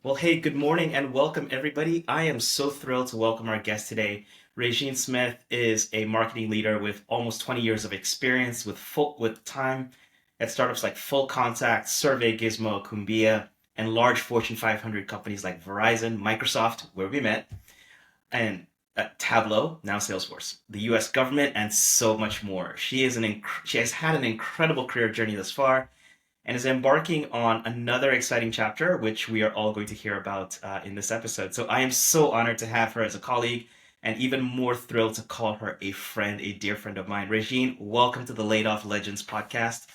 Well, hey, good morning and welcome everybody. I am so thrilled to welcome our guest today. Regine Smith is a marketing leader with almost 20 years of experience with time at startups like FullContact, SurveyGizmo, Koombea, and large Fortune 500 companies like Verizon, Microsoft, where we met, and Tableau, now SalesForce, the U.S. government, and so much more. She has had an incredible career journey thus far, and is embarking on another exciting chapter, which we are all going to hear about in this episode. So I am so honored to have her as a colleague, and even more thrilled to call her a friend, a dear friend of mine. Regine, welcome to the Laid Off Legends podcast.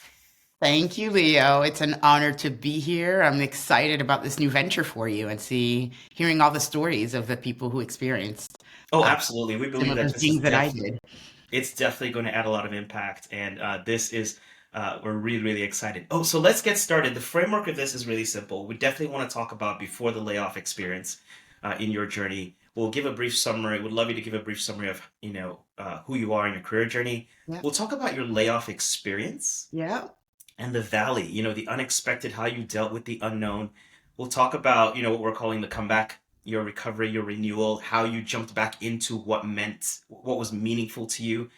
Thank you, Leo. It's an honor to be here. I'm excited about this new venture for you and hearing all the stories of the people who experienced Oh, uh, absolutely. We believe similar that this is things that I definitely did. it's definitely going to add a lot of impact, and we're really really excited. Oh, so let's get started. The framework of this is really simple. We definitely want to talk about before the layoff experience in your journey. We'll give a brief summary. Would love you to give a brief summary of who you are in your career journey. Yeah. We'll talk about your layoff experience Yeah. and the valley, the unexpected, how you dealt with the unknown. We'll talk about, what we're calling the comeback, your recovery, your renewal, how you jumped back into what was meaningful to you,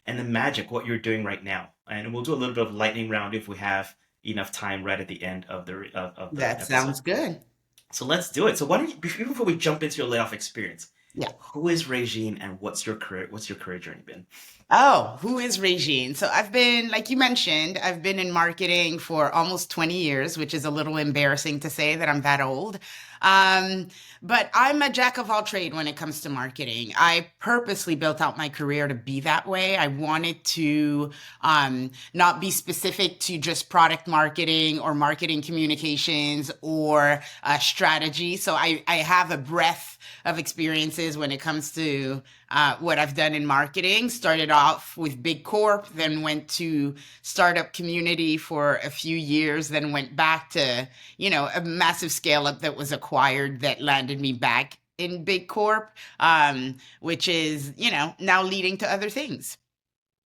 and the magic, what you're doing right now. And we'll do a little bit of lightning round if we have enough time right at the end of the That episode. sounds good. So let's do it. So why don't you, before we jump into your layoff experience, Yeah. who is Regine and what's your career journey been? Oh, who is Regine? So I've been, like you mentioned, I've been in marketing for almost 20 years, which is a little embarrassing to say that I'm that old. Um, but I'm a jack of all trade when it comes to marketing. I purposely built out my career to be that way. I wanted to not be specific to just product marketing or marketing communications or strategy. So I have a breadth of experiences when it comes to what I've done in marketing. Started off with Big Corp, then went to startup community for a few years, then went back to, a massive scale up that was acquired that landed me back in Big Corp, which is, now leading to other things.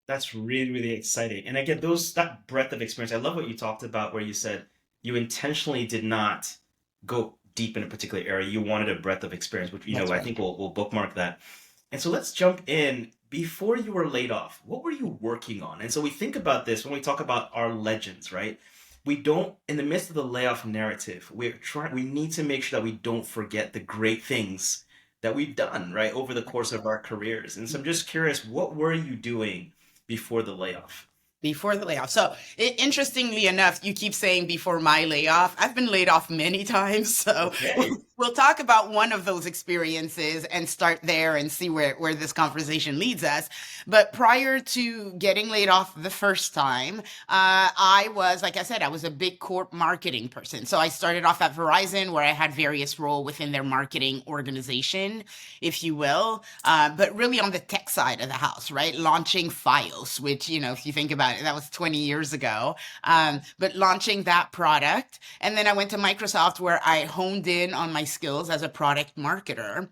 That's really, really exciting. And again, that breadth of experience, I love what you talked about where you said you intentionally did not go deep in a particular area. You wanted a breadth of experience, which, That's I right. think we'll bookmark that. And so let's jump in. Before you were laid off, what were you working on? And so we think about this when we talk about our legends, right? We don't, in the midst of the layoff narrative, we need to make sure that we don't forget the great things that we've done, right, over the course of our careers. And so I'm just curious, what were you doing before the layoff? Before the layoff. So, interestingly enough, you keep saying before my layoff. I've been laid off many times. So, Okay. we'll talk about one of those experiences and start there and see where this conversation leads us. But prior to getting laid off the first time, I was, like I said, I was a big corp marketing person. So, I started off at Verizon where I had various roles within their marketing organization, if you will, but really on the tech side of the house, right? Launching Files, which, if you think about it, that was 20 years ago. But launching that product. And then I went to Microsoft where I honed in on my skills as a product marketer.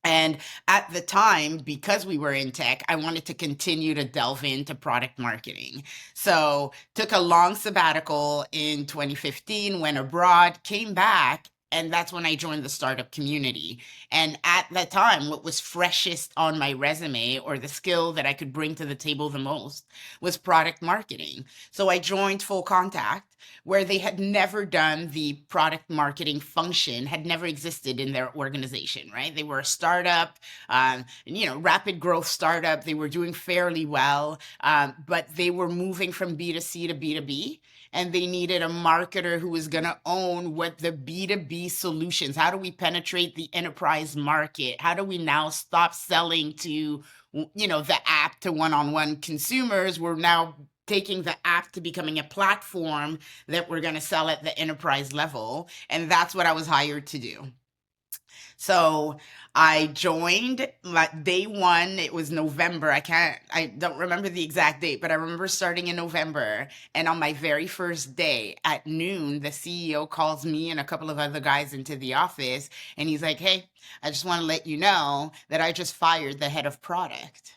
And at the time, because we were in tech, I wanted to continue to delve into product marketing. So took a long sabbatical in 2015, went abroad, came back, and that's when I joined the startup community. And at that time, what was freshest on my resume or the skill that I could bring to the table the most was product marketing. So I joined Full Contact, where they had never done the product marketing function, had never existed in their organization, right? They were a startup, rapid growth startup. They were doing fairly well, but they were moving from B2C to B2B. And they needed a marketer who was going to own what the B2B solutions. How do we penetrate the enterprise market? How do we now stop selling to, the app to one-on-one consumers? We're now taking the app to becoming a platform that we're going to sell at the enterprise level. And that's what I was hired to do. So I joined like day one. It was November. I don't remember the exact date, but I remember starting in November. And on my very first day at noon, the CEO calls me and a couple of other guys into the office. And he's like, "Hey, I just want to let you know that I just fired the head of product."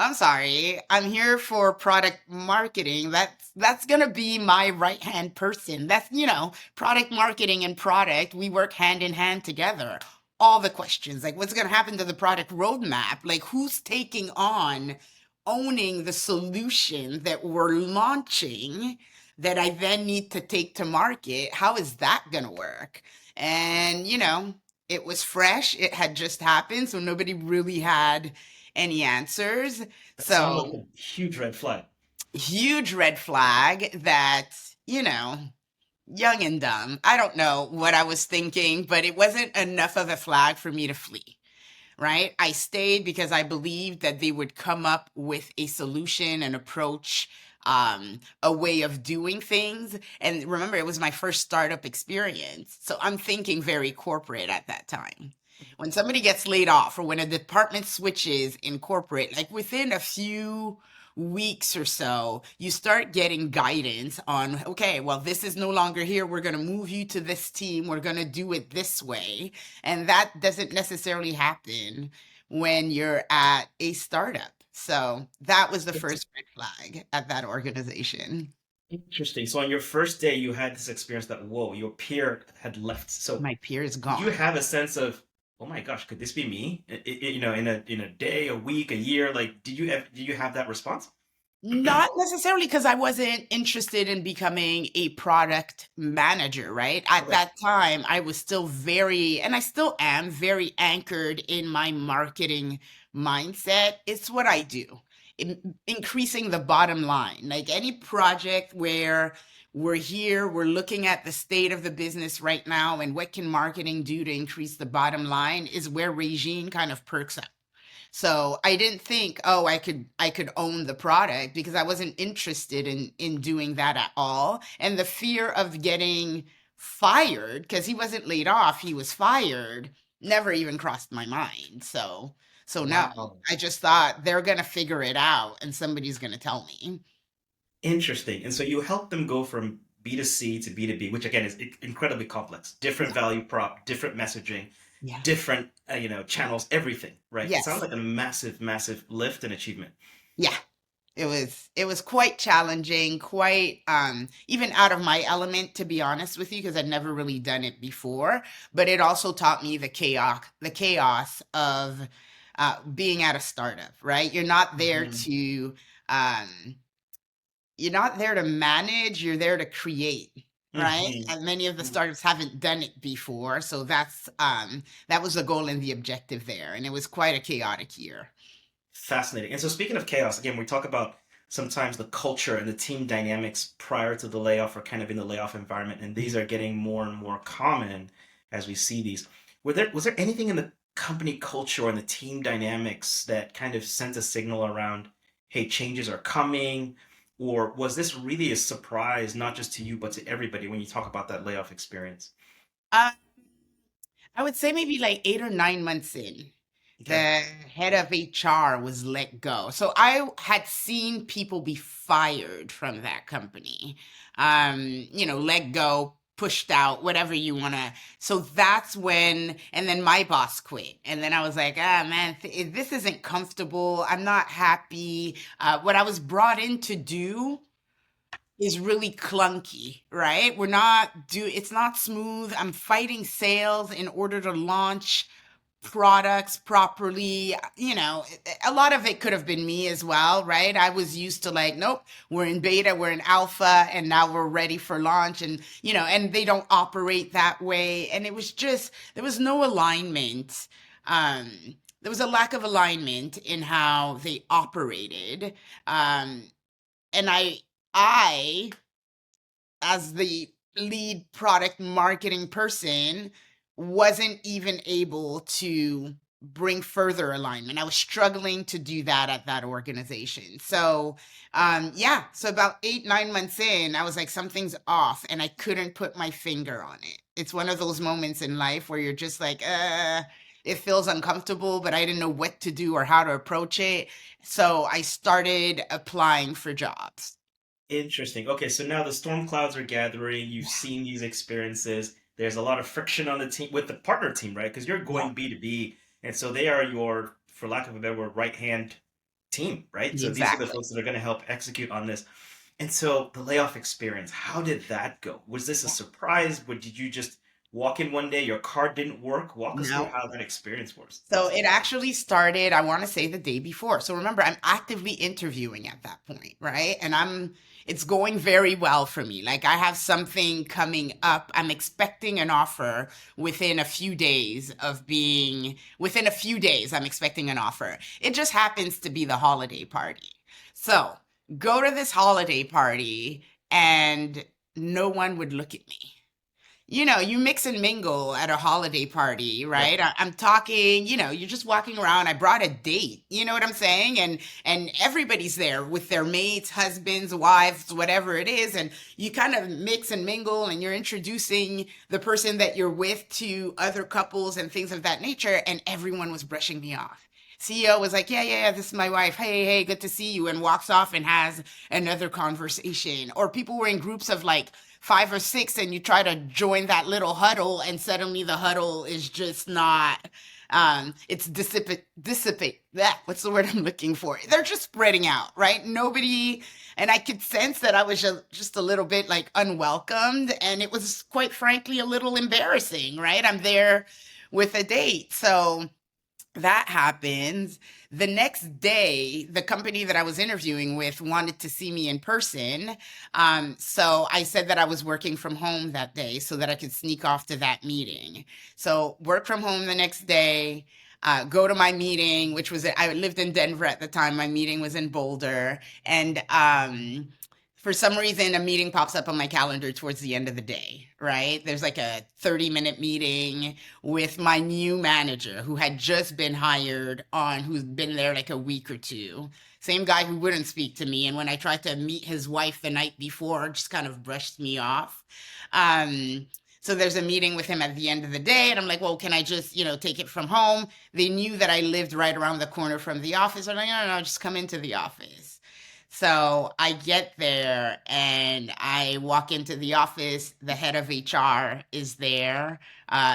I'm sorry. I'm here for product marketing. That's gonna be my right hand person. That's, product marketing and product, we work hand in hand together. All the questions, like what's gonna happen to the product roadmap? Like who's taking on owning the solution that we're launching that I then need to take to market? How is that gonna work? And, it was fresh. It had just happened, so nobody really had any answers. That sounds like So, a huge red flag. huge red flag that, you know, young and dumb. I don't know what I was thinking, but it wasn't enough of a flag for me to flee, right? I stayed because I believed that they would come up with a solution, an approach, a way of doing things. And remember, it was my first startup experience. So I'm thinking very corporate at that time. When somebody gets laid off or when a department switches in corporate, like within a few weeks or so, you start getting guidance on, okay, well, this is no longer here. We're going to move you to this team. We're going to do it this way. And that doesn't necessarily happen when you're at a startup. So that was the It's first red flag at that organization. interesting. So on your first day, you had this experience that, whoa, your peer had left. So My peer is did you gone. have a sense of, oh my gosh, could this be me? In a day, a week, a year, like did you have that response? Not necessarily because I wasn't interested in becoming a product manager, right? At Okay. that time, I was still very, and I still am very anchored in my marketing mindset. It's what I do. Increasing the bottom line. Like any project where we're here, we're looking at the state of the business right now and what can marketing do to increase the bottom line is where Regine kind of perks up. So I didn't think, oh, I could own the product because I wasn't interested in doing that at all. And the fear of getting fired, because he wasn't laid off, he was fired, never even crossed my mind. So no, Wow. I just thought they're gonna figure it out and somebody's gonna tell me. Interesting. And so you help them go from B2C to B2B, which again is incredibly complex. Different Yeah. value prop, different messaging, Yeah. different channels, everything, right? It sounds Yes. like a massive, massive lift and achievement. Yeah. It was quite challenging, quite even out of my element, to be honest with you, because I'd never really done it before. But it also taught me the chaos of being at a startup, right? Hmm. Um, you're not there to manage, you're there to create, right? Hmm. And many of the startups haven't done it before, so that was the goal and the objective there, and it was quite a chaotic year. Fascinating. And so speaking of chaos, again, we talk about sometimes the culture and the team dynamics prior to the layoff or kind of in the layoff environment, and these are getting more and more common as we see these. Was there anything in the company culture or in the team dynamics that kind of sent a signal around, hey, changes are coming? Or was this really a surprise, not just to you, but to everybody when you talk about that layoff experience? Uh, I would say maybe like 8 or 9 months in, Okay. the head of HR was let go. So I had seen people be fired from that company, let go, pushed out, whatever you want to. So that's when, and then my boss quit. And then I was like, ah, man, this isn't comfortable. I'm not happy. What I was brought in to do is really clunky, right? It's not smooth. I'm fighting sales in order to launch products properly. A lot of it could have been me as well, right? I was used to like, nope, we're in beta, we're in alpha, and now we're ready for launch. And they don't operate that way. And it was just, there was no alignment. Um, there was a lack of alignment in how they operated. Um, and I as the lead product marketing person wasn't even able to bring further alignment. I was struggling to do that at that organization. So, yeah, so about 8, 9 months in, I was like, something's off, and I couldn't put my finger on it. It's one of those moments in life where you're just like, it feels uncomfortable, but I didn't know what to do or how to approach it. So I started applying for jobs. Interesting. Okay, so now the storm clouds are gathering. You've Yeah. seen these experiences. There's a lot of friction on the team with the partner team, right? Because you're Yeah. going B2B, and so they are your, for lack of a better word, right hand. team, right? So these are the Exactly. folks that are going to help execute on this. And so the layoff experience, how did that go? Was this a surprise? Or did you just walk in one day, your card didn't work? Walk us through No. how that experience So was. it actually started, I want to say the day before. So remember, I'm actively interviewing at that point, right? And it's going very well for me. Like I have something coming up. I'm expecting an offer within a few days, I'm expecting an offer. It just happens to be the holiday party. So go to this holiday party and no one would look at me. You mix and mingle at a holiday party, Yep. right? I'm talking, you're just walking around. I brought a date, you know what I'm saying? And everybody's there with their mates, husbands, wives, whatever it is, and you kind of mix and mingle and you're introducing the person that you're with to other couples and things of that nature, and everyone was brushing me off. CEO was like, yeah, this is my wife. Hey, good to see you, and walks off and has another conversation. Or people were in groups of like 5 or 6 and you try to join that little huddle and suddenly the huddle is just not it's dissipate that what's the word I'm looking for, they're just spreading out, right? Nobody, and I could sense that I was just a little bit like unwelcomed, and it was quite frankly a little embarrassing, right? I'm there with a date. So that happens. The next day, the company that I was interviewing with wanted to see me in person. So I said that I was working from home that day so that I could sneak off to that meeting. So work from home the next day, go to my meeting, which was, I lived in Denver at the time. My meeting was in Boulder. And for some reason, a meeting pops up on my calendar towards the end of the day, right? There's like a 30-minute meeting with my new manager who had just been hired on, who's been there like a week or two. Same guy who wouldn't speak to me. And when I tried to meet his wife the night before, just kind of brushed me off. So there's a meeting with him at the end of the day. And I'm like, well, can I just, take it from home? They knew that I lived right around the corner from the office. I'm like, no, just come into the office. So I get there and I walk into the office. The head of HR is there.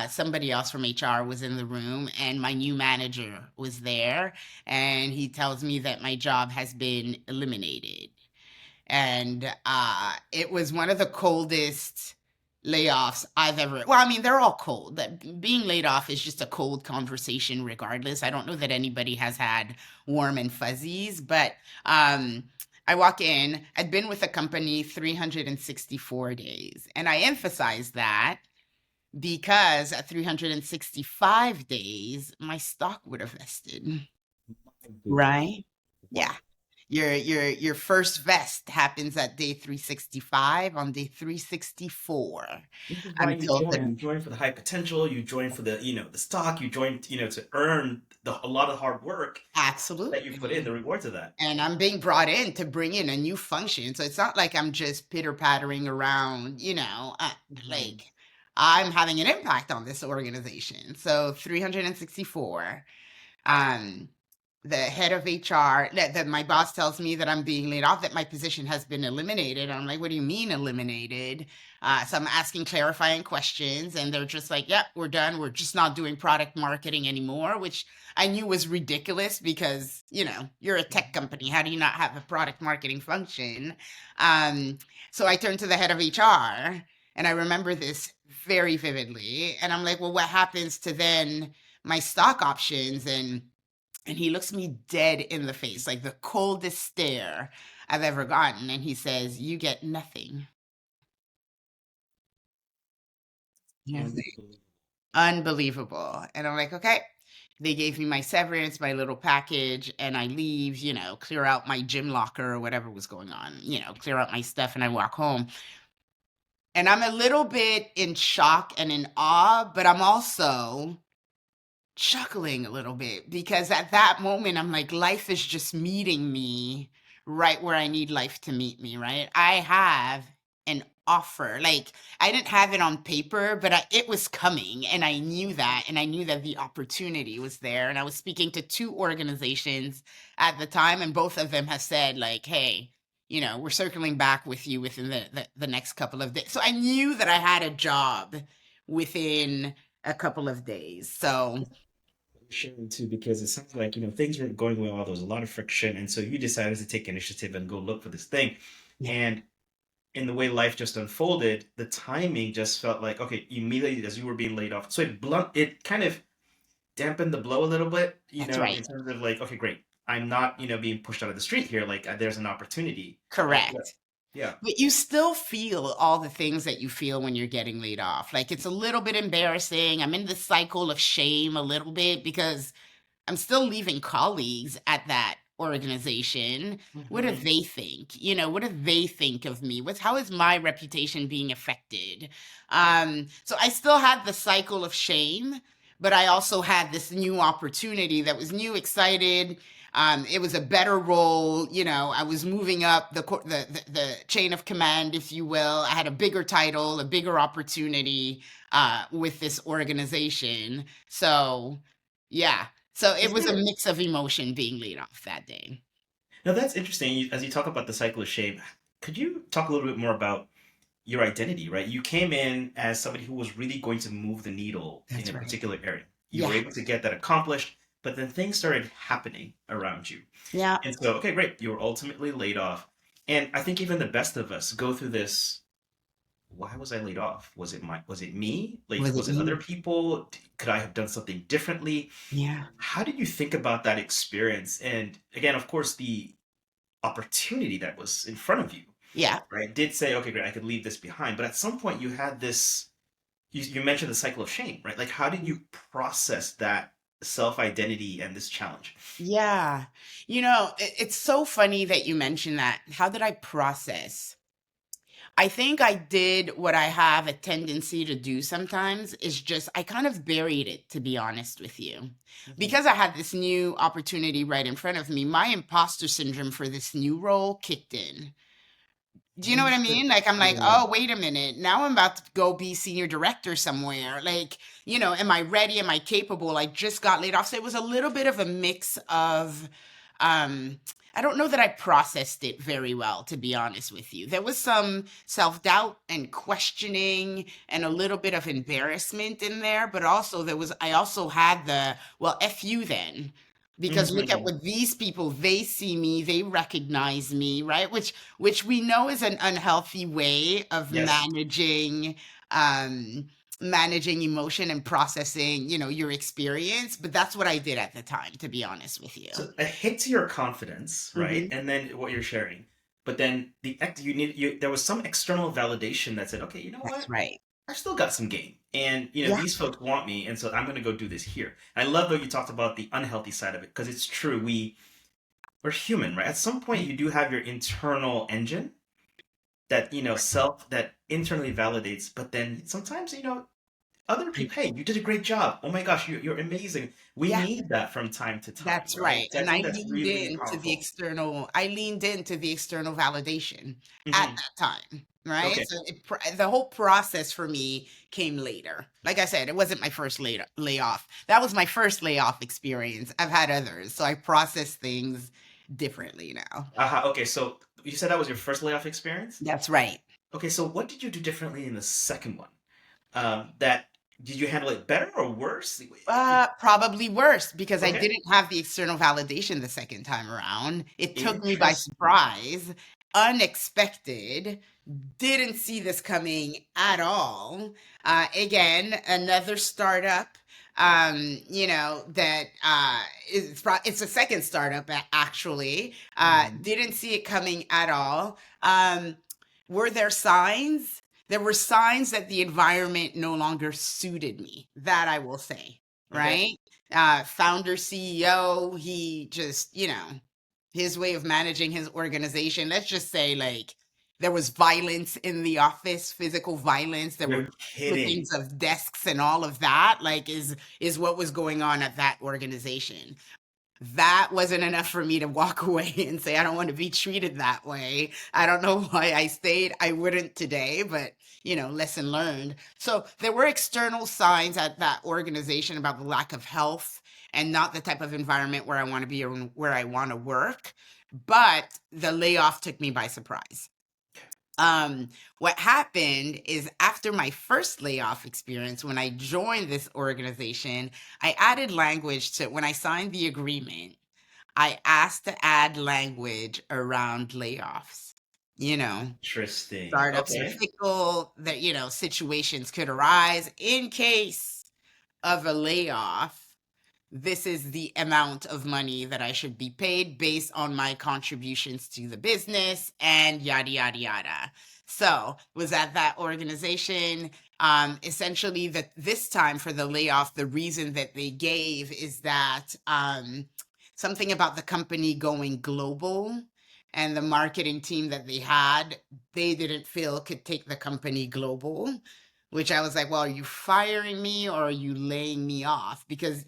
Somebody else from HR was in the room, and my new manager was there. And he tells me that my job has been eliminated. And it was one of the coldest layoffs I've ever. Well, I mean, they're all cold. That being laid off is just a cold conversation, regardless. I don't know that anybody has had warm and fuzzies, but I walk in. I'd been with the company 364 days, and I emphasize that because at 365 days, my stock would have vested. My goodness. Right? Wow. Yeah. Your first vest happens at day 365 on day 364 This is why you until join. You the join for the high potential. You join for the stock. You join, to earn a lot of hard work that you put in, the absolutely. rewards of that. And I'm being brought in to bring in a new function. So it's not like I'm just pitter-pattering around, Mhm. like I'm having an impact on this organization. So 364. Um, the head of HR, that my boss tells me that I'm being laid off, that my position has been eliminated. I'm like, what do you mean eliminated? So I'm asking clarifying questions, and they're just like, yep, we're done. We're just not doing product marketing anymore, which I knew was ridiculous because, you're a tech company. How do you not have a product marketing function? Um, so I turned to the head of HR, and I remember this very vividly. And I'm like, well, what happens to then my stock options? And he looks me dead in the face, like the coldest stare I've ever gotten. And he says, you get nothing. Nothing. Unbelievable. Unbelievable. And I'm like, okay. They gave me my severance, my little package, and I leave, clear out my gym locker or whatever was going on, clear out my stuff, and I walk home. And I'm a little bit in shock and in awe, but I'm also chuckling a little bit because at that moment I'm like, life is just meeting me right where I need life to meet me, right? I have an offer. Like, I didn't have it on paper, but it was coming, and I knew that, and I knew that the opportunity was there. And I was speaking to two organizations at the time, and both of them have said like, hey, we're circling back with you within the next couple of days. So I knew that I had a job within a couple of days. So sharing too, because it sounds like, things weren't going well. There was a lot of friction. And so you decided to take initiative and go look for this thing. Yeah, And in the way life just unfolded, the timing just felt like, okay, immediately as you were being laid off. So it kind of dampened the blow a little bit, that's in right. terms of like, okay, great. I'm not, being pushed out of the street here. Like there's an opportunity, right? Yeah. Correct. Yeah. But you still feel all the things that you feel when you're getting laid off. Like it's a little bit embarrassing. I'm in the cycle of shame a little bit because I'm still leaving colleagues at that organization. What do Hmm. they think? What do they think of me? How is my reputation being affected? So I still had the cycle of shame, but I also had this new opportunity that was new, excited. It was a better role. I was moving up the chain of command, if you will. I had a bigger title, a bigger opportunity with this organization. So, yeah. So it Is was a there mix of emotion being laid off that day. Now that's interesting. As you talk about the cycle of shame, could you talk a little bit more about your identity, right? You came in as somebody who was really going to move the needle in That's a right. particular area. You were Yeah. able to get that accomplished, but then things started happening around you. Yeah. And so, okay, great. You were ultimately laid off. And I think even the best of us go through this. Why was I laid off? Was it me? Like, Was it was it other me? people? Could I have done something differently? Yeah. How did you think about that experience? And again, of course, the opportunity that was in front of you, Yeah. right? Did say, okay, great, I could leave this behind. But at some point, you had this. You mentioned the cycle of shame, right? Like, how did you process that self identity and this challenge? Yeah. It's so funny that you mentioned that. How did I process? I think I did what I have a tendency to do sometimes is just I kind of buried it, to be honest with you. Hmm. Because I had this new opportunity right in front of me, my imposter syndrome for this new role kicked in. Do you know what I mean? Like, I'm like, Interesting. oh, wait a minute. Now I'm about to go be senior director somewhere. Like, am I ready? Am I capable? I just got laid off. So it was a little bit of a mix of, um, I don't know that I processed it very well, to be honest with you. There was some self doubt and questioning and a little bit of embarrassment in there, but also I also had well, F you then. Because look at Hmm. what these people, they see me, they recognize me, right? Which we know is an unhealthy way of Yes. um managing emotion and processing, your experience, but that's what I did at the time, to be honest with you. So a hit to your confidence, right? Hmm. And then what you're sharing. But then there was some external validation that said, okay, you know That's what? right. I've still got some game. And Yeah. these folks want me, and so I'm gonna go do this here. I love though you talked about the unhealthy side of it, because it's true. We're human, right? At some point you do have your internal engine that, that internally validates, but then sometimes, other people, hey, you did a great job. Oh my gosh, you're amazing. We Yeah. need that from time to time, That's right? right. So I And think that's really powerful. I leaned into the external validation at Hmm. that time, right? Okay. So the whole process for me came later. Like I said, it wasn't my first layoff. That was my first layoff experience. I've had others, so I process things differently now. Okay. So you said that was your first layoff experience. That's right. Okay. So what did you do differently in the second one? That Did you handle it better or worse? Probably worse because I Okay. didn't have the external validation the second time around. It took me by Interesting. surprise, unexpected, didn't see this coming at all. Again, another startup. That it's a second startup actually. Hmm. Didn't see it coming at all. Were there signs? There were signs that the environment no longer suited me. That I will say, Okay. right? Founder CEO, he just, his way of managing his organization. Let's just say, like, there was violence in the office, physical violence. There were You're clippings kidding. of desks and all of that. Like, is what was going on at that organization. That wasn't enough for me to walk away and say, I don't want to be treated that way. I don't know why I stayed. I wouldn't today, but lesson learned. So there were external signs at that organization about the lack of health and not the type of environment where I want to be or where I want to work. But the layoff took me by surprise. What happened is after my first layoff experience, when I joined this organization, I added language to when I signed the agreement. I asked to add language around layoffs. You know, Interesting. startups are Okay. fickle, that, situations could arise in case of a layoff. This is the amount of money that I should be paid based on my contributions to the business and yada, yada, yada. So was at that organization. Essentially, that this time for the layoff, the reason that they gave is that something about the company going global and the marketing team that they had, they didn't feel could take the company global, which I was like, well, are you firing me or are you laying me off? Because,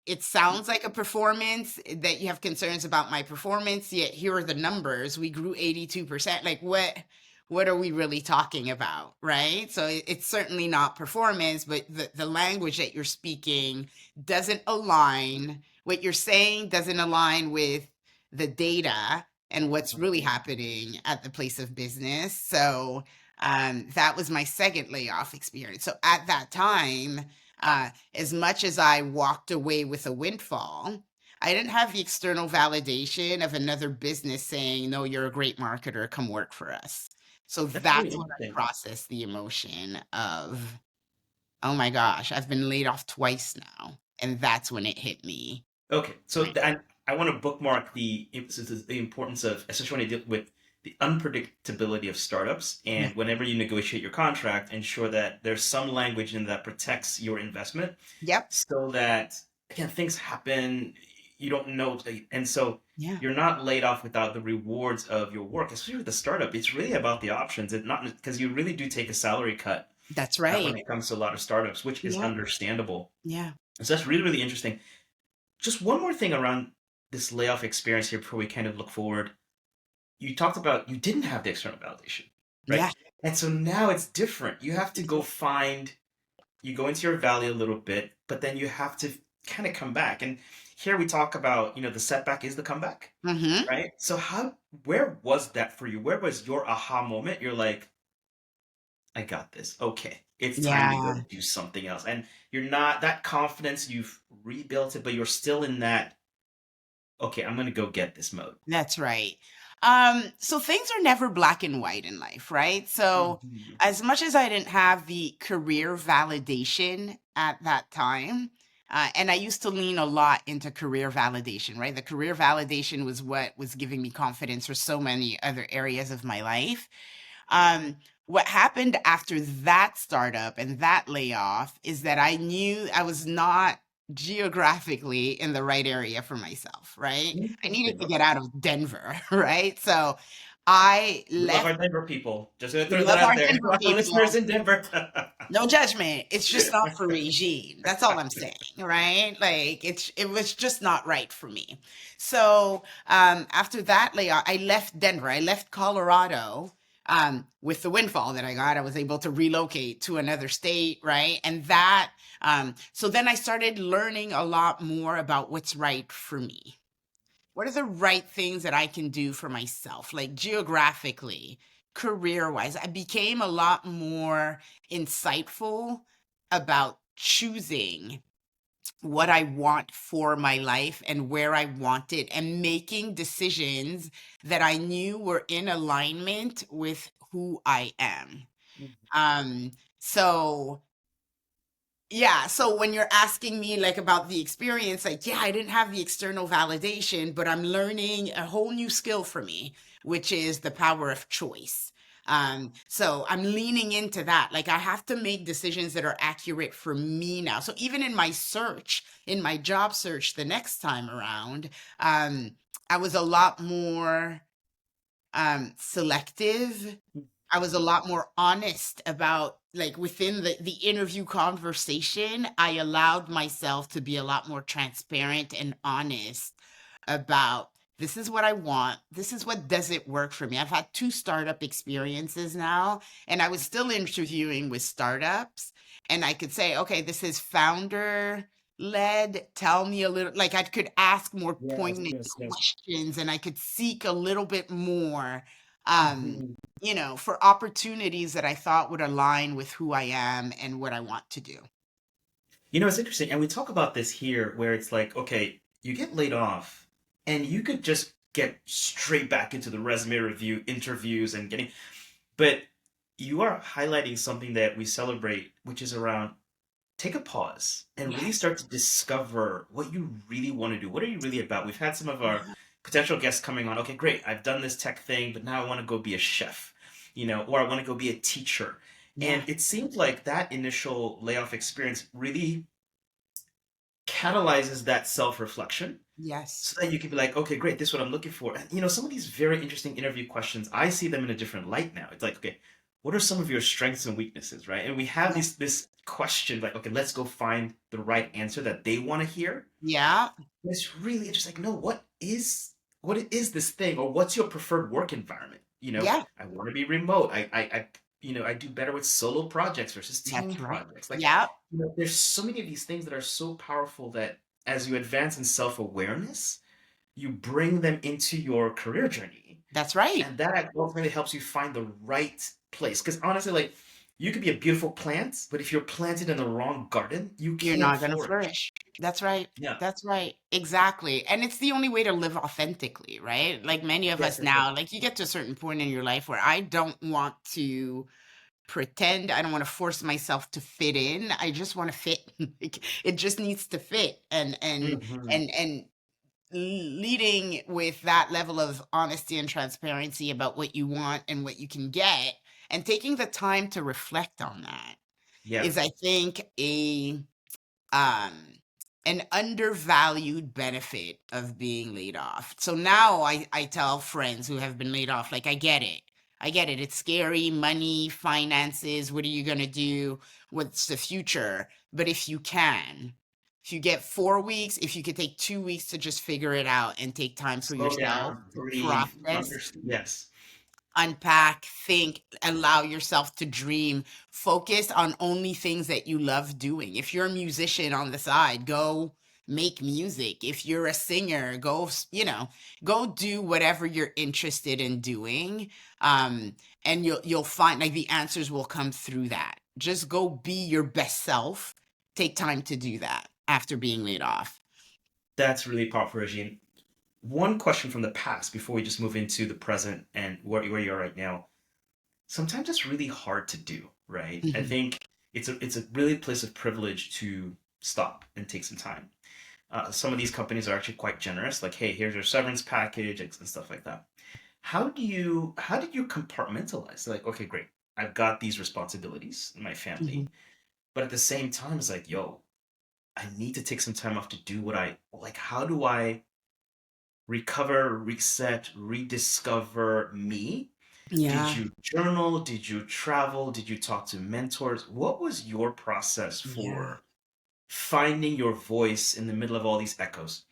it sounds like a performance that you have concerns about my performance, yet here are the numbers. We grew 82%. Like what are we really talking about, right? So it's certainly not performance, but the language that you're speaking doesn't align. What you're saying doesn't align with the data and what's really happening at the place of business. So that was my second layoff experience. So at that time, as much as I walked away with a windfall, I didn't have the external validation of another business saying, no, you're a great marketer, come work for us. So That's really that's when I interesting. processed the emotion of, oh my gosh, I've been laid off twice now. And that's when it hit me. Okay, so Right. I want to bookmark the importance of, especially when I deal with the unpredictability of startups, Yeah. and whenever you negotiate your contract, ensure that there's some language in that protects your investment, Yep. so that again things happen, you don't know, and so Yeah. you're not laid off without the rewards of your work. Especially with the startup, it's really about the options, and not because you really do take a salary cut That's when right. it comes to a lot of startups, which is Yeah. understandable. Yeah. So that's really really interesting. Just one more thing around this layoff experience here before we kind of look forward. You talked about you didn't have the external validation, right? Yeah. And so now it's different. You have to go find, you go into your valley a little bit, but then you have to kind of come back. And here we talk about, the setback is the comeback, Mm-hmm. right? So where was that for you? Where was your aha moment? You're like, I got this. Okay. It's time to go Yeah. do something else. And you're not that confidence, you've rebuilt it, but you're still in that, okay, I'm gonna go get this mode. That's right. So things are never black and white in life, right? So Mhm. as much as I didn't have the career validation at that time, and I used to lean a lot into career validation, right? The career validation was what was giving me confidence for so many other areas of my life. What happened after that startup and that layoff is that I knew I was not geographically in the right area for myself, right? I needed Interesting. to Okay. get out of Denver, right? So I We love left. our Denver people. Just gonna We throw that love out our there. Denver Our listeners people. in Denver. No judgment. It's just not for Regine. That's all I'm saying, right? Like it was just not right for me. So after that layoff, I left Denver. I left Colorado. With the windfall that I got, I was able to relocate to another state, right? And that, so then I started learning a lot more about what's right for me. What are the right things that I can do for myself, like geographically, career wise? I became a lot more insightful about choosing what I want for my life and where I want it, and making decisions that I knew were in alignment with who I am. Um, so yeah, so when you're asking me like about the experience, like, yeah, I didn't have the external validation, but I'm learning a whole new skill for me, which is the power of choice. So I'm leaning into that. Like I have to make decisions that are accurate for me now. So even in my search, in my job search the next time around, um, I was a lot more selective. I was a lot more honest about, like, within the interview conversation, I allowed myself to be a lot more transparent and honest about, this is what I want. This is what doesn't work for me. I've had two startup experiences now, and I was still interviewing with startups, and I could say, okay, this is founder led. Tell me a little, like I could ask more Yes, pointed yes, yes. questions and I could seek a little bit more. um, Mhm. for opportunities that I thought would align with who I am and what I want to do. It's interesting, and we talk about this here, where it's like, okay, you get laid off, and you could just get straight back into the resume review, interviews, and getting, but you are highlighting something that we celebrate, which is around take a pause and really Yes. start to discover what you really want to do. What are you really about? We've had some of our Yeah. potential guests coming on. Okay, great. I've done this tech thing, but now I want to go be a chef, or I want to go be a teacher. Yeah. And it seemed like that initial layoff experience really catalyzes that self-reflection Yes. so that you can be like, okay, great, this is what I'm looking for. And some of these very interesting interview questions, I see them in a different light now. It's like, okay, what are some of your strengths and weaknesses, right? And we have Yeah. this question, like, okay, let's go find the right answer that they want to hear. Yeah. It's really just like, no, what is this thing, or what's your preferred work environment? Yeah. I want to be remote. I do better with solo projects versus team That's right. projects. Like, Yeah. there's so many of these things that are so powerful that as you advance in self-awareness, you bring them into your career journey, That's right. and that ultimately helps you find the right place. Because honestly, like, you could be a beautiful plant, but if you're planted in the wrong garden, you You're can't not gonna flourish. flourish. That's right. Yeah. That's right. Exactly. And it's the only way to live authentically, right? Like many of Yes, us yes, yes. now, like you get to a certain point in your life where I don't want to pretend. I don't want to force myself to fit in. I just want to fit. Like, it just needs to fit. Hmm. And leading with that level of honesty and transparency about what you want and what you can get, and taking the time to reflect on that Yeah. is, I think, um an undervalued benefit of being laid off. So now I tell friends who have been laid off, like, I get it. I get it. It's scary, money, finances, what are you going to do? What's the future? But if you get 4 weeks, if you could take 2 weeks to just figure it out and take time for Slow yourself down, to breathe, process, understand. Yes. unpack, think, allow yourself to dream, focus on only things that you love doing. If you're a musician on the side, go make music. If you're a singer, go do whatever you're interested in doing. Um, and you'll find like the answers will come through that. Just go be your best self. Take time to do that after being laid off. That's really powerful, Regine. One question from the past before we just move into the present and where you are right now. Sometimes it's really hard to do, right? I Mhm. think it's a really place of privilege to stop and take some time. Some of these companies are actually quite generous, like, hey, here's your severance package and stuff like that. How did you compartmentalize? Like, okay, great, I've got these responsibilities in my family, Mhm. but at the same time, it's like, yo, I need to take some time off to do what I like. How do I recover, reset, rediscover me? Did Yeah. you journal? Did you travel? Did you talk to mentors? What was your process Yeah. for finding your voice in the middle of all these echoes?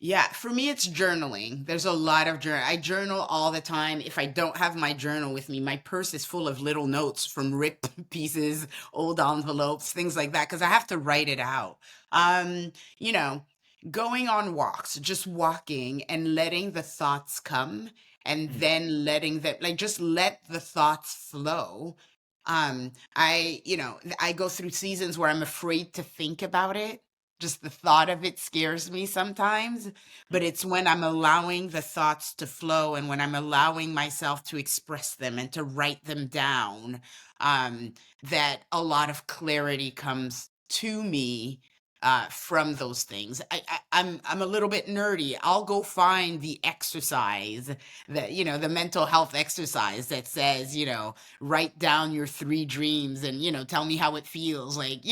Yeah, for me, it's journaling. There's a lot of journal. I journal all the time. If I don't have my journal with me, my purse is full of little notes from ripped pieces, old envelopes, things like that, because I have to write it out. Um, you know, going on walks, just walking and letting the thoughts come and Mm, then letting them, like, just let the thoughts flow. I go through seasons where I'm afraid to think about it. Just the thought of it scares me sometimes, but mm. it's when I'm allowing the thoughts to flow and when I'm allowing myself to express them and to write them down, um, that a lot of clarity comes to me from those things. I'm a little bit nerdy. I'll go find the exercise that, the mental health exercise that says, write down your three dreams and, tell me how it feels, like,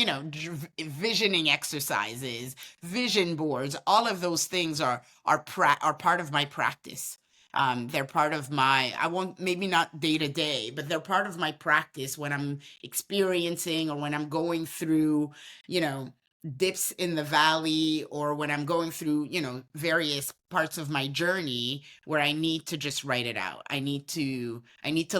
visioning exercises, vision boards. All of those things are part of my practice. They're part of my, I won't, maybe not day to day, but they're part of my practice when I'm experiencing or when I'm going through, you know dips in the valley, or when I'm going through, various parts of my journey where I need to just write it out. I need to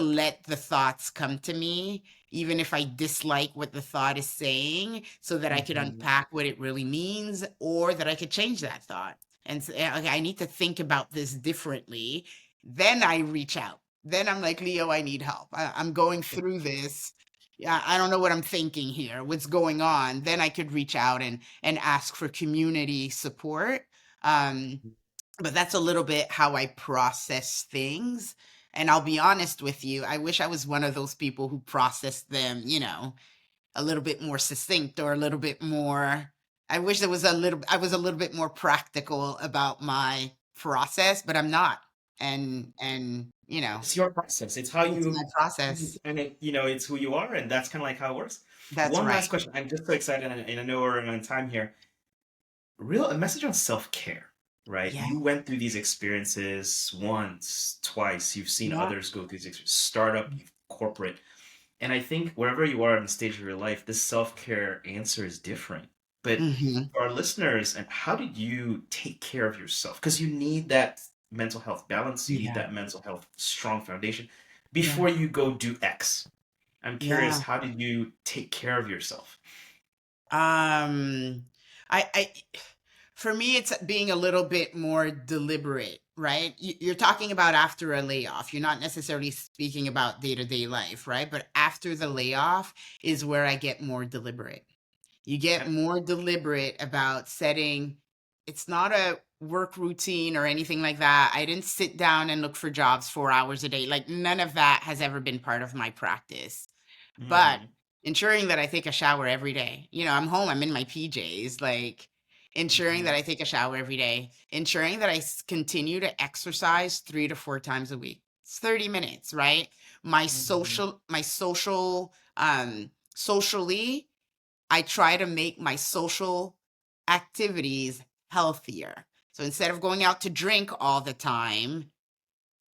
let the thoughts come to me, even if I dislike what the thought is saying, so that I could Mhm. unpack what it really means, or that I could change that thought and say, okay, I need to think about this differently. Then I reach out. then I'm like, Leo, I need help. I'm going through this. Yeah, I don't know what I'm thinking here. What's going on? Then I could reach out and ask for community support. Um, but that's a little bit how I process things. And I'll be honest with you, I wish I was one of those people who processed them, a little bit more succinct or a little bit more. I wish I was a little bit more practical about my process, but I'm not. And It's your process. It's how it's my you, process. and it's who you are, and that's kind of like how it works. That's One last right. question. I'm just so excited, and I know we're on time here. Real a message on self-care, right? Yeah. You went through these experiences once, twice. You've seen Yeah. others go through these experiences, startup, corporate. And I think wherever you are in the stage of your life, this self-care answer is different. But Hmm. for our listeners, and how did you take care of yourself? Because you need that mental health balance, you need Yeah. that mental health strong foundation Yeah. before you go do X. I'm curious, Yeah. how did you take care of yourself? Um, I for me, it's being a little bit more deliberate, right? You're talking about after a layoff. You're not necessarily speaking about day-to-day life, right? But after the layoff is where I get more deliberate. You get Okay. more deliberate about setting, it's not a work routine or anything like that. I didn't sit down and look for jobs 4 hours a day. Like none of that has ever been part of my practice. But Mm-hmm. ensuring that I take a shower every day. I'm home, I'm in my PJs, like ensuring that Mm-hmm. I take a shower every day, ensuring that I continue to exercise 3 to 4 times a week. It's 30 minutes, right? Mm-hmm. Socially, I try to make my social activities healthier. So instead of going out to drink all the time,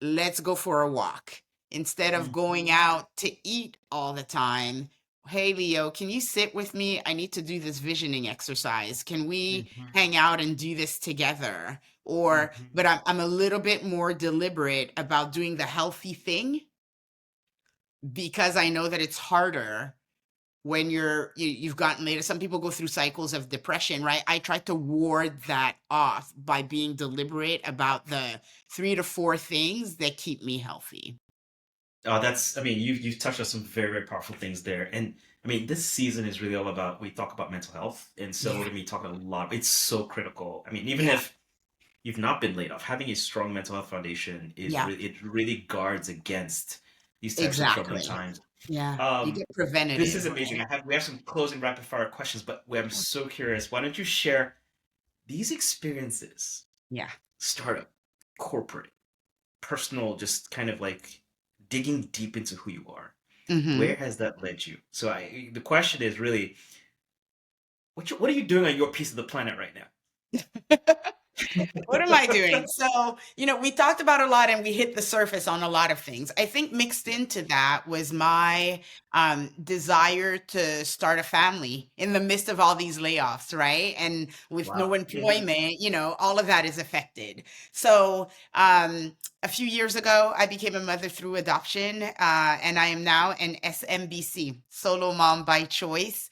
let's go for a walk. Instead of going out to eat all the time, hey, Leo, can you sit with me? I need to do this visioning exercise. Can we Mm-hmm. hang out and do this together? But Mm-hmm. I'm a little bit more deliberate about doing the healthy thing because I know that it's harder when you've gotten later. Some people go through cycles of depression, right? I try to ward that off by being deliberate about the 3 to 4 things that keep me healthy. I mean, you've touched on some very, very powerful things there. And I mean, this season is really all about, we talk about mental health. And so we're Yeah. going to be talking a lot. It's so critical. I mean, even Yeah. if you've not been laid off, having a strong mental health foundation Yeah. it really guards against these types of troubling Exactly. times. Yeah. You Um, get this is preventative, amazing. right? We have some closing rapid fire questions, but I'm so curious. Why don't you share these experiences, Yeah. startup, corporate, personal, just kind of like digging deep into who you are. Where Hmm. has that led you? So the question is really, what are you doing on your piece of the planet right What am I now? doing? So, we talked about a lot and we hit the surface on a lot of things. I think mixed Yeah. into that was my desire to start a family in the midst of all these layoffs, right? And with no Wow. Hmm. employment, all of that is affected. So, a few years ago, I became a mother through adoption, and I am now an SMBC, solo mom by choice,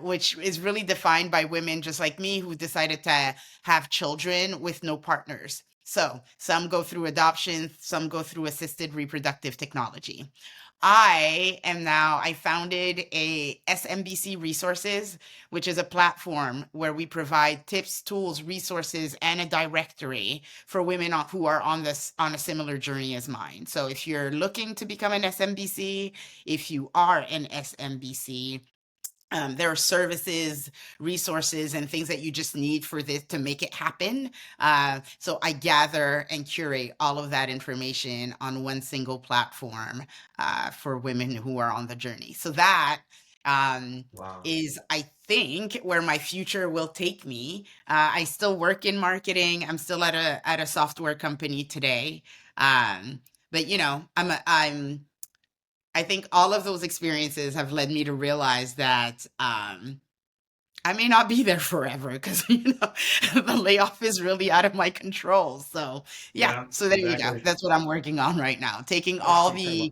which is really defined by women just like me who decided to have children with no partners. So some go through adoption, some go through assisted reproductive technology. I founded a SMBC Resources, which is a platform where we provide tips, tools, resources, and a directory for women who are on a similar journey as mine. So if you're looking to become an SMBC, if you are an SMBC, there are services, resources, and things that you just need for this to make it happen. So I gather and curate all of that information on one single platform for women who are on the journey. So that Wow. is, I think, where my future will take me. I still work in marketing. I'm still at a software company today. But I think all of those experiences have led me to realize that I may not be there forever because the layoff is really out of my control. So yeah, Yeah, so there you go. exactly. That's what I'm working on right now. That's incredible.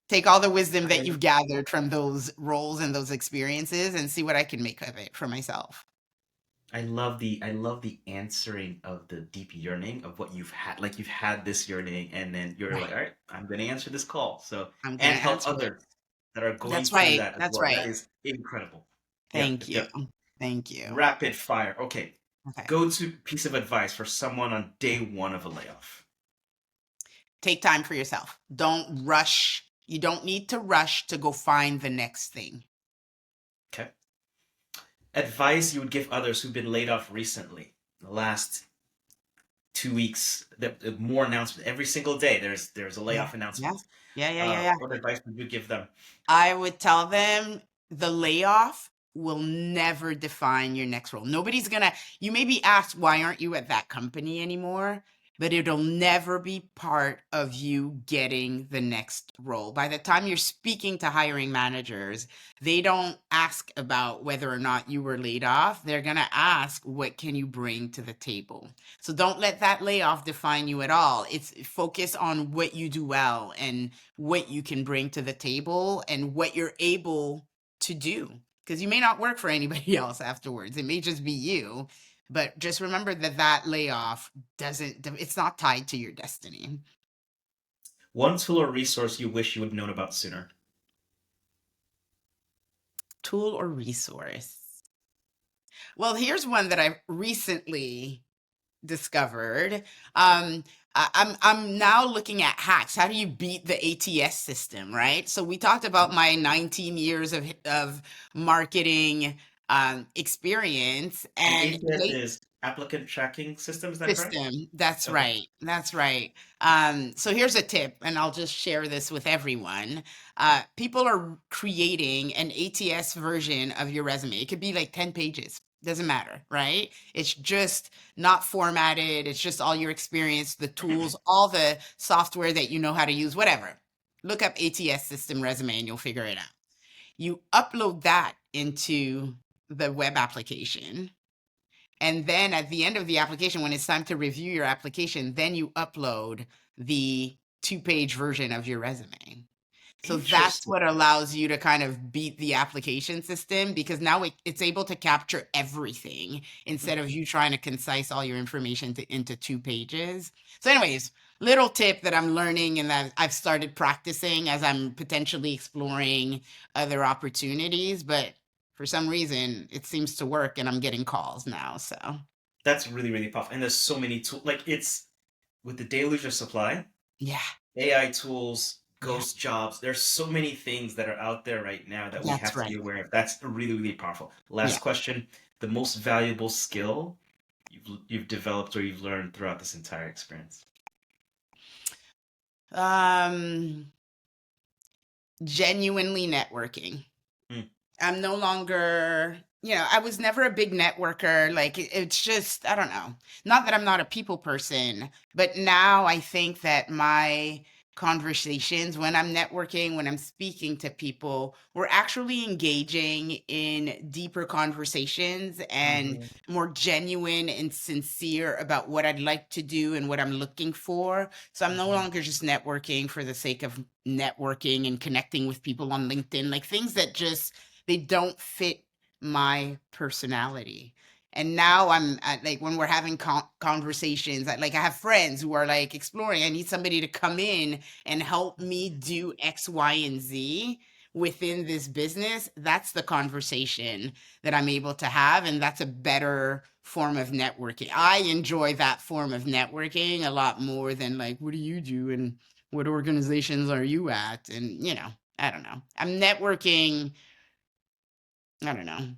Take all the wisdom that I, you've gathered from those roles and those experiences and see what I can make of it for myself. I love the answering of the deep yearning of what you've had. Like you've had this yearning, and then you're like, Right. all right, I'm gonna answer this call. So I'm gonna and help answer it. others that are going That's through right. that as That's well. That right. is incredible. Yep, Thank yep, you. yep. Thank you. Rapid fire. Okay. Okay. Go to piece of advice for someone on day one of a layoff. Take time for yourself. Don't rush. You don't need to rush to go find the next thing. Okay. Advice you would give others who've been laid off recently. The last 2 weeks, more announcements every single day. There's a Yeah. layoff Yeah. announcement. Yeah. Yeah. Yeah. Yeah. What advice would you give them? I would tell them the layoff will never define your next role. Nobody's gonna, you may be asked, why aren't you at that company anymore? But it'll never be part of you getting the next role. By the time you're speaking to hiring managers, they don't ask about whether or not you were laid off. They're gonna ask, what can you bring to the table? So don't let that layoff define you at all. It's focus on what you do well and what you can bring to the table and what you're able to do. Because you may not work for anybody else afterwards. It may just be you. But just remember that that layoff doesn't, it's not tied to your destiny. One tool or resource you wish you would have known about sooner. Tool or resource? Well, here's one that I recently discovered. I'm now looking at hacks. How do you beat the ATS system, right? So we talked about my 19 years of marketing experience And and ATS is applicant tracking system. Is that correct? system. That's Okay. right. That's right. So here's a tip, and I'll just share this with everyone. People are creating an ATS version of your resume. It could be like 10 pages. Doesn't matter, right? It's just not formatted. It's just all your experience, the tools, all the software that you know how to use, whatever. Look up ATS system resume and you'll figure it out. You upload that into the web application, and then at the end of the application, when it's time to review your application, then you upload the 2-page version of your resume. So that's Interesting. what allows you to kind of beat the application system, because now it's able to capture everything instead of you trying to concise all your information into 2 pages. So, anyways, little tip that I'm learning and that I've started practicing as I'm potentially exploring other opportunities. But for some reason, it seems to work and I'm getting calls now. So, That's really, really powerful. And there's so many tools. Like it's with the deluge of supply, yeah, AI tools, yeah, ghost jobs. There's so many things that are out there right now that we that's have to be right. aware of. That's really, really powerful. Yeah. Last question. The most valuable skill you've developed or you've learned throughout this entire experience. Um, Genuinely networking. Hmm. I'm no longer, I was never a big networker. Like it's just, I don't know. Not that I'm not a people person, but now I think that my conversations, when I'm networking, when I'm speaking to people, we're actually engaging in deeper conversations and Mhm. more genuine and sincere about what I'd like to do and what I'm looking for. So I'm no Mhm. longer just networking for the sake of networking and connecting with people on LinkedIn, like things that just they don't fit my personality. And now I'm at, like, when we're having conversations, like I have friends who are like exploring. I need somebody to come in and help me do X, Y, and Z within this business. That's the conversation that I'm able to have. And that's a better form of networking. I enjoy that form of networking a lot more than like, what do you do? And what organizations are you at? And, I don't know. I'm networking. I don't know.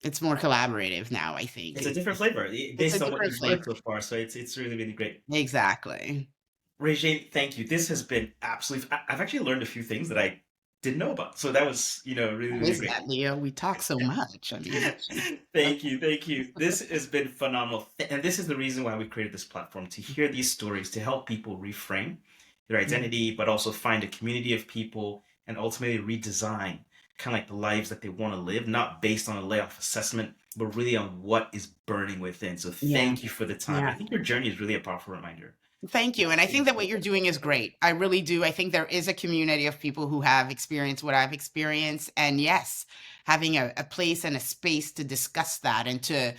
It's more collaborative now, I think. It's a different flavor It's a based on what different you've flavor. learned so far. So it's really, really great. Exactly. Regine, thank you. This has been absolutely. I've actually learned a few things that I didn't know about. So that was, really, How really is great. that, Leo? We talk so much. I mean, Thank you, thank you. This has been phenomenal, and this is the reason why we created this platform to hear these stories to help people reframe their mm, identity, but also find a community of people and ultimately redesign kind of like the lives that they want to live, not based on a layoff assessment, but really on what is burning within. So yeah, thank you for the time. I yeah. think your journey is really a powerful reminder. Thank you. And I think that what you're doing is great. I really do. I think there is a community of people who have experienced what I've experienced. And yes, having a place and a space to discuss that and to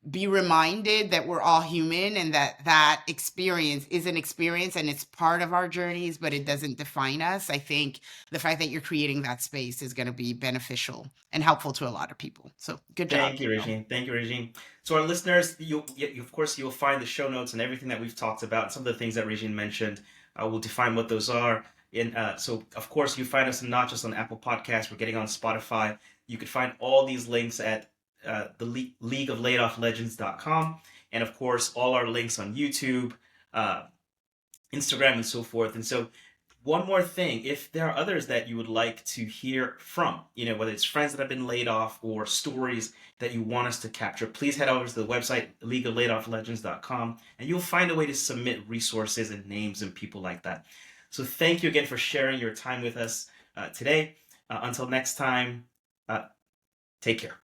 be reminded that we're all human and that that experience is an experience and it's part of our journeys, but it doesn't define us. I think the fact that you're creating that space is going to be beneficial and helpful to a lot of people. So good job. Thank you, Regine. Thank you, Regine. So our listeners, of course, you'll find the show notes and everything that we've talked about. Some of the things that Regine mentioned, we'll define what those are. And so, of course, you find us not just on Apple Podcasts. We're getting on Spotify. You could find all these links at the League of Legends.com, and of course, all our links on YouTube, uh, Instagram, and so forth. And so, one more thing, if there are others that you would like to hear from, whether it's friends that have been laid off or stories that you want us to capture, please head over to the website, leagueoflayofflegends.com, and you'll find a way to submit resources and names and people like that. So thank you again for sharing your time with us today. Until next time, take care.